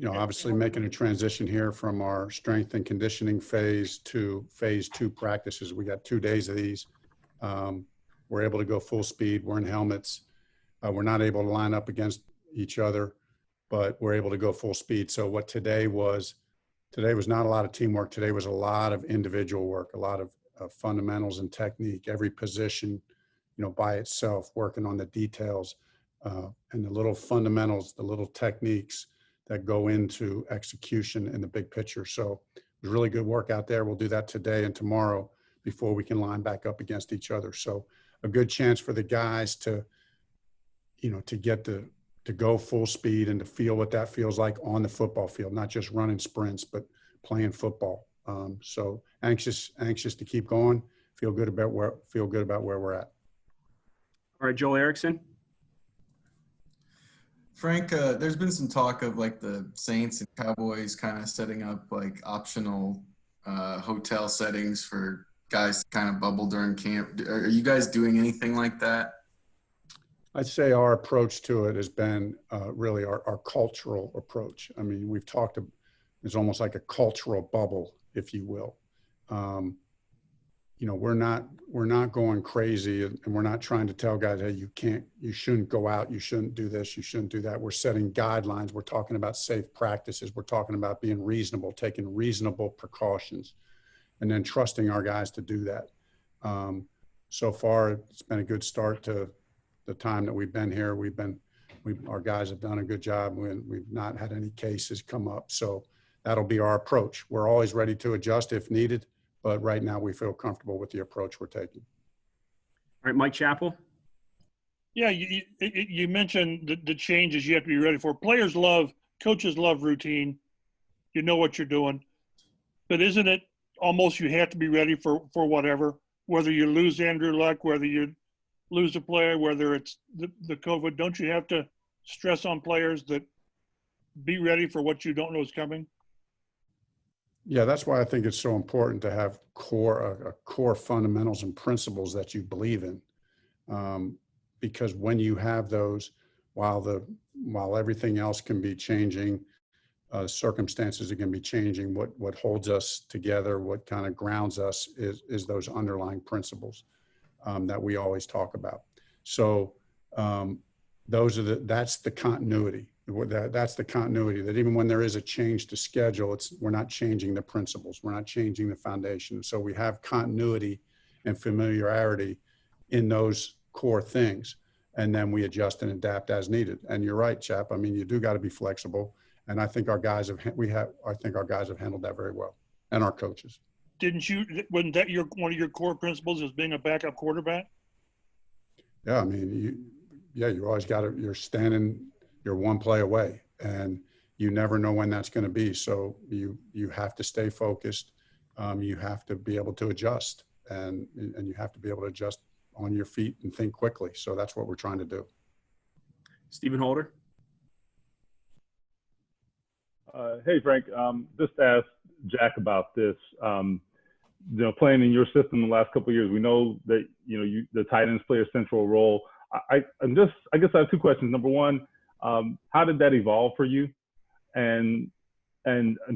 obviously making a transition here from our strength and conditioning phase to phase 2 practices. We got 2 days of these. We're able to go full speed. We're in helmets. We're not able to line up against each other, but we're able to go full speed. So what today was not a lot of teamwork. Today was a lot of individual work, a lot of fundamentals and technique, every position, by itself, working on the details and the little fundamentals, the little techniques that go into execution in the big picture. So it was really good work out there. We'll do that today and tomorrow before we can line back up against each other. So a good chance for the guys to go full speed and to feel what that feels like on the football field, not just running sprints, but playing football. So anxious to keep going. Feel good about where we're at. All right, Joel Erickson. Frank, there's been some talk of like the Saints and Cowboys kind of setting up like optional hotel settings for guys to kind of bubble during camp. Are you guys doing anything like that? I'd say our approach to it has been really our cultural approach. I mean, we've talked, it's almost like a cultural bubble, if you will. We're not going crazy, and we're not trying to tell guys, hey, you shouldn't go out, you shouldn't do this, you shouldn't do that. We're setting guidelines. We're talking about safe practices. We're talking about being reasonable, taking reasonable precautions, and then trusting our guys to do that. So far, it's been a good start to the time that we've been here. Our guys have done a good job. We've not had any cases come up. So that'll be our approach. We're always ready to adjust if needed, but right now we feel comfortable with the approach we're taking. All right, Mike Chappell. Yeah, you mentioned the changes you have to be ready for. Coaches love routine. You know what you're doing. But isn't it almost you have to be ready for whatever, whether you lose Andrew Luck, whether you lose a player, whether it's the COVID, don't you have to stress on players that be ready for what you don't know is coming? Yeah, that's why I think it's so important to have core fundamentals and principles that you believe in. Because when you have those, while everything else can be changing, circumstances are going to be changing. What holds us together, what kind of grounds us is those underlying principles that we always talk about. So that's the continuity. That's the continuity, that even when there is a change to schedule, we're not changing the principles. We're not changing the foundation. So we have continuity and familiarity in those core things. And then we adjust and adapt as needed. And you're right, Chap. I mean, you do got to be flexible. And I think our guys have handled that very well, and our coaches. Wasn't that one of your core principles, is being a backup quarterback? Yeah, I mean, you always you're one play away, and you never know when that's going to be. So you have to stay focused. You have to be able to adjust, and you have to be able to adjust on your feet and think quickly. So that's what we're trying to do. Stephen Holder. Hey, Frank, just to ask Jack about this, playing in your system the last couple of years, we know that, the tight ends play a central role. I guess I have two questions. Number one, how did that evolve for you? And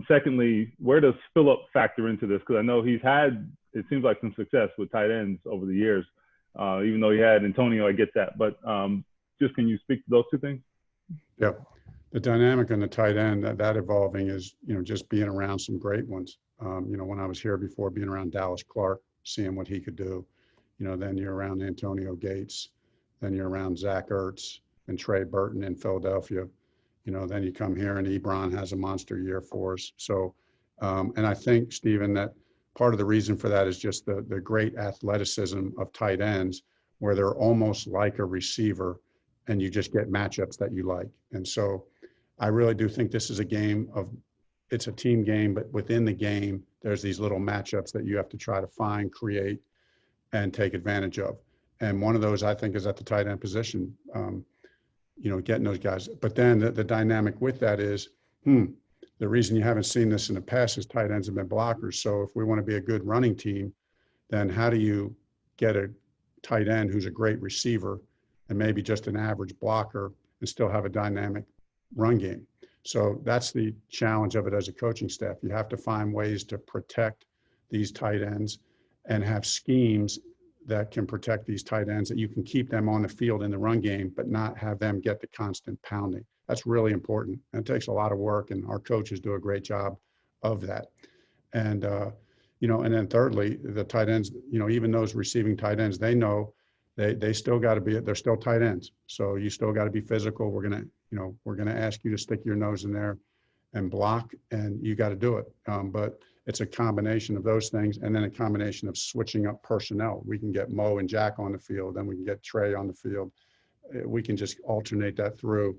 secondly, where does Phillip factor into this? Because I know he's had, it seems like, some success with tight ends over the years. Even though he had Antonio, I get that. But just can you speak to those two things? Yeah. The dynamic on the tight end, that evolving is, just being around some great ones. When I was here before, being around Dallas Clark, seeing what he could do, then you're around Antonio Gates, then you're around Zach Ertz and Trey Burton in Philadelphia. Then you come here and Ebron has a monster year for us. So, and I think, Stephen, that part of the reason for that is just the great athleticism of tight ends, where they're almost like a receiver and you just get matchups that you like. And so I really do think this is it's a team game, but within the game, there's these little matchups that you have to try to find, create, and take advantage of. And one of those, I think, is at the tight end position, getting those guys. But then the dynamic with that is, the reason you haven't seen this in the past is tight ends have been blockers. So if we want to be a good running team, then how do you get a tight end who's a great receiver and maybe just an average blocker and still have a dynamic run game? So that's the challenge of it as a coaching staff. You have to find ways to protect these tight ends and have schemes that can protect these tight ends, that you can keep them on the field in the run game, but not have them get the constant pounding. That's really important. And it takes a lot of work, and our coaches do a great job of that. And, and then thirdly, the tight ends, even those receiving tight ends, they know they still got to be, they're still tight ends. So you still got to be physical. We're going to ask you to stick your nose in there and block, and you got to do it. But it's a combination of those things, and then a combination of switching up personnel. We can get Mo and Jack on the field, then we can get Trey on the field. We can just alternate that through,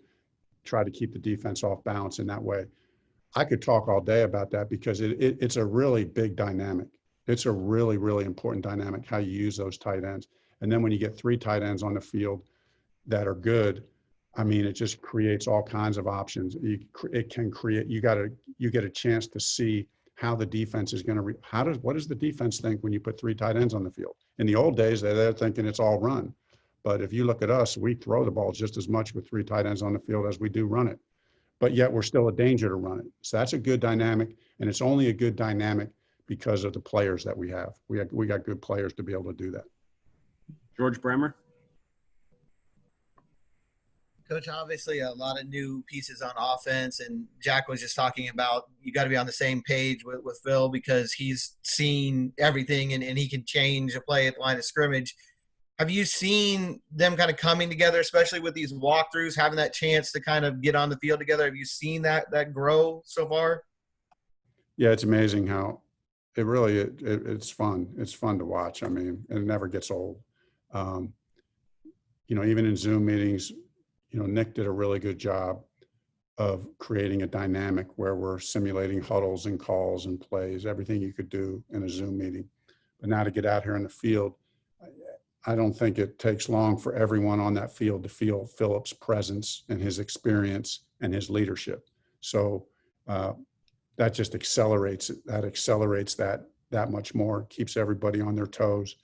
try to keep the defense off balance in that way. I could talk all day about that because it's a really big dynamic. It's a really, really important dynamic, how you use those tight ends. And then when you get 3 tight ends on the field that are good, I mean, it just creates all kinds of options. It can create, you get a chance to see how the defense is going to, what does the defense think when you put 3 tight ends on the field? In the old days, they're thinking it's all run. But if you look at us, we throw the ball just as much with 3 tight ends on the field as we do run it. But yet we're still a danger to run it. So that's a good dynamic, and it's only a good dynamic because of the players that we have. We got good players to be able to do that. George Bremer. Coach, obviously a lot of new pieces on offense, and Jack was just talking about you got to be on the same page with Phil because he's seen everything and he can change a play at the line of scrimmage. Have you seen them kind of coming together, especially with these walkthroughs, having that chance to kind of get on the field together? Have you seen that grow so far? Yeah, it's amazing how it really it's fun. It's fun to watch. I mean, it never gets old. Even in Zoom meetings, Nick did a really good job of creating a dynamic where we're simulating huddles and calls and plays, everything you could do in a Zoom meeting. But now to get out here in the field, I don't think it takes long for everyone on that field to feel Philip's presence and his experience and his leadership. So that just accelerates it. That accelerates that much more, keeps everybody on their toes.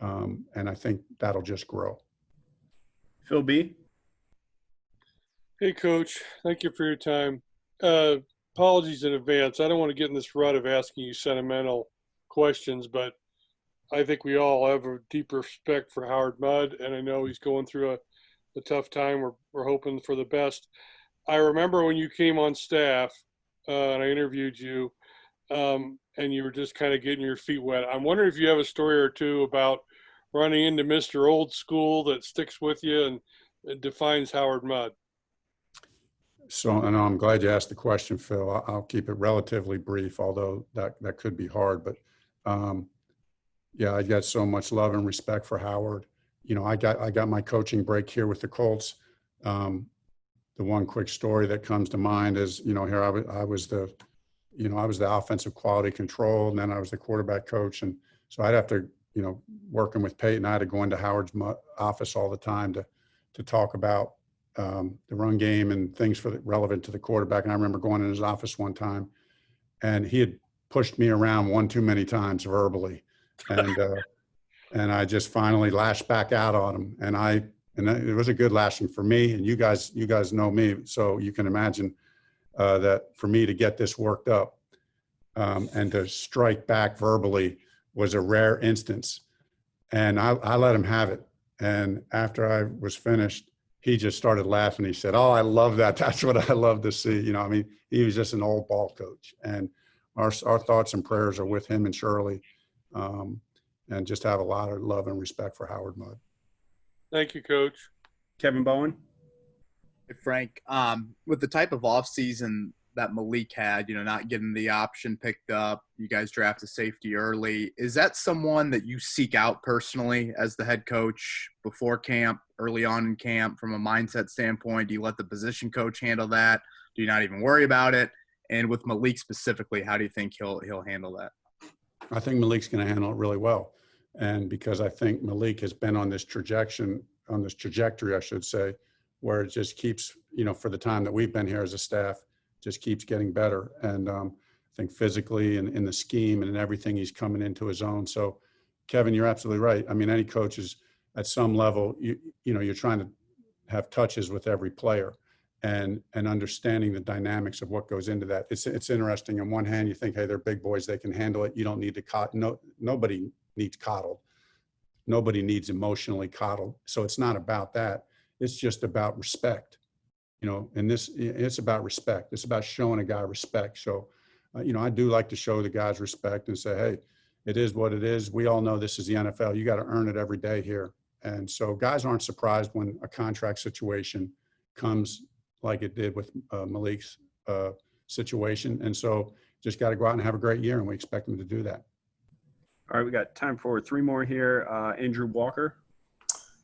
And I think that'll just grow. Phil B. Hey, Coach. Thank you for your time. Apologies in advance. I don't want to get in this rut of asking you sentimental questions, but I think we all have a deep respect for Howard Mudd, and I know he's going through a tough time. We're hoping for the best. I remember when you came on staff and I interviewed you, and you were just kind of getting your feet wet. I'm wondering if you have a story or two about running into Mr. Old School that sticks with you and defines Howard Mudd. So, and I'm glad you asked the question, Phil. I'll keep it relatively brief, although that could be hard. But yeah, I got so much love and respect for Howard. I got my coaching break here with the Colts. The one quick story that comes to mind is, here I was the offensive quality control, and then I was the quarterback coach, and so I'd have to, working with Peyton, I had to go into Howard's office all the time to talk about the run game and things relevant to the quarterback. And I remember going in his office one time, and he had pushed me around one too many times verbally, and I just finally lashed back out on him. And it was a good lashing for me. And you guys know me, so you can imagine that for me to get this worked up and to strike back verbally was a rare instance. And I let him have it. And after I was finished, he just started laughing. He said, "Oh, I love that. That's what I love to see." He was just an old ball coach. And our thoughts and prayers are with him and Shirley, and just have a lot of love and respect for Howard Mudd. Thank you, Coach. Kevin Bowen. Hey, Frank, with the type of offseason that Malik had, not getting the option picked up, you guys draft a safety early. Is that someone that you seek out personally as the head coach before camp, early on in camp, from a mindset standpoint? Do you let the position coach handle that? Do you not even worry about it? And with Malik specifically, how do you think he'll handle that? I think Malik's going to handle it really well. And because I think Malik has been on this trajectory, I should say, where it just keeps, for the time that we've been here as a staff, just keeps getting better. And I think physically and in the scheme and in everything, he's coming into his own. So, Kevin, you're absolutely right. I mean, any coach is at some level, you're trying to have touches with every player. and understanding the dynamics of what goes into that. It's interesting. On one hand, you think, hey, they're big boys, they can handle it. You don't need to nobody needs coddled. Nobody needs emotionally coddled. So it's not about that. It's just about respect. And it's about respect. It's about showing a guy respect. So, I do like to show the guys respect and say, hey, it is what it is. We all know this is the NFL. You got to earn it every day here. And so guys aren't surprised when a contract situation comes like it did with Malik's situation. And so just got to go out and have a great year, and we expect him to do that. All right, we got time for 3 more here. Andrew Walker.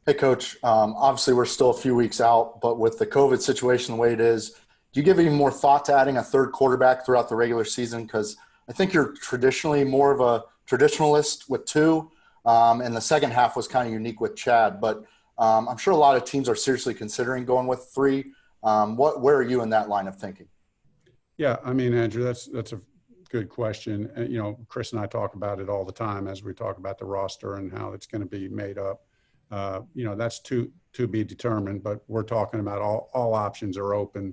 Hey, Coach. Obviously, we're still a few weeks out, but with the COVID situation the way it is, do you give any more thought to adding a third quarterback throughout the regular season? Because I think you're traditionally more of a traditionalist with 2, and the second half was kind of unique with Chad. But I'm sure a lot of teams are seriously considering going with 3. Where are you in that line of thinking? Yeah, I mean, Andrew, that's a good question. And, Chris and I talk about it all the time as we talk about the roster and how it's going to be made up. That's to be determined, but we're talking about all options are open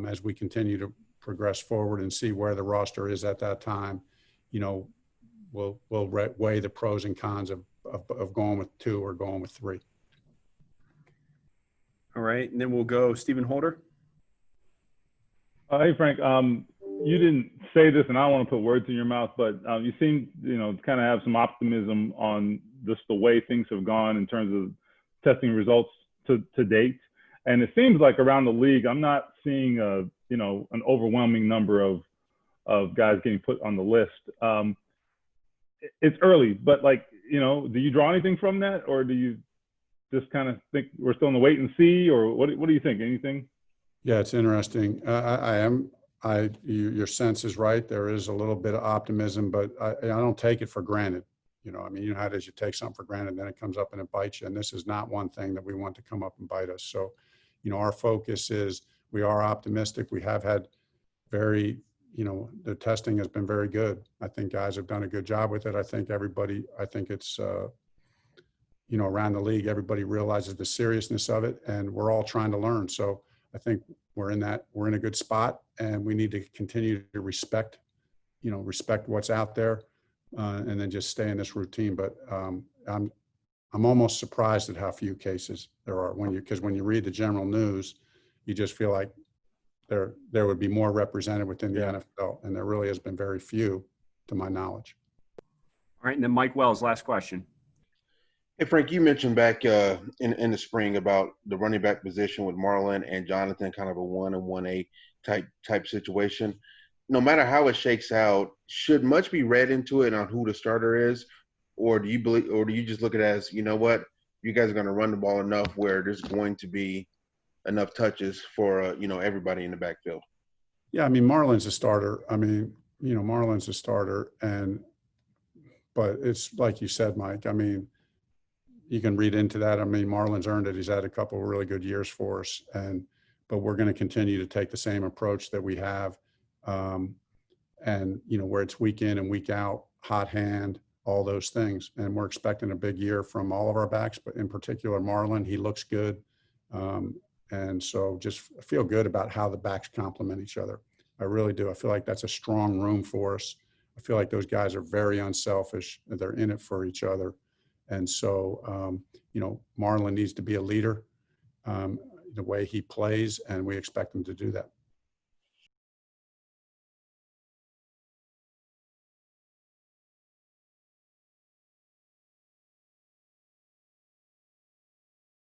as we continue to progress forward and see where the roster is at that time. We'll weigh the pros and cons of going with 2 or going with 3. All right, and then we'll go Stephen Holder. Hey, Frank. You didn't say this, and I don't want to put words in your mouth, but you seem, to kind of have some optimism on just the way things have gone in terms of testing results to date. And it seems like around the league, I'm not seeing an overwhelming number of guys getting put on the list. It's early, but do you draw anything from that, or do you just kind of think we're still in the wait and see, or what do you think? Anything? Yeah, it's interesting. Your sense is right. There is a little bit of optimism, but I don't take it for granted. How it is, you take something for granted, then it comes up and it bites you. And this is not one thing that we want to come up and bite us. So, our focus is we are optimistic. We have had the testing has been very good. I think guys have done a good job with it. I think it's, around the league, everybody realizes the seriousness of it, and we're all trying to learn. So I think we're in a good spot, and we need to continue to respect what's out there, and then just stay in this routine. But I'm almost surprised at how few cases there are because when you read the general news, you just feel like there would be more represented within the NFL, and there really has been very few to my knowledge. All right, and then Mike Wells, last question. Hey, Frank, you mentioned back in the spring about the running back position with Marlon and Jonathan, kind of a 1 and 1A type situation. No matter how it shakes out, should much be read into it on who the starter is, or do you just look at it as, you guys are going to run the ball enough where there's going to be enough touches for everybody in the backfield? Yeah, I mean, Marlon's a starter. Marlon's a starter, but it's like you said, Mike. I mean, you can read into that. I mean, Marlon's earned it. He's had a couple of really good years for us, but we're going to continue to take the same approach that we have, where it's week in and week out, hot hand, all those things. And we're expecting a big year from all of our backs, but in particular, Marlon. He looks good, and so just feel good about how the backs complement each other. I really do. I feel like that's a strong room for us. I feel like those guys are very unselfish. They're in it for each other. And so, Marlon needs to be a leader the way he plays, and we expect him to do that.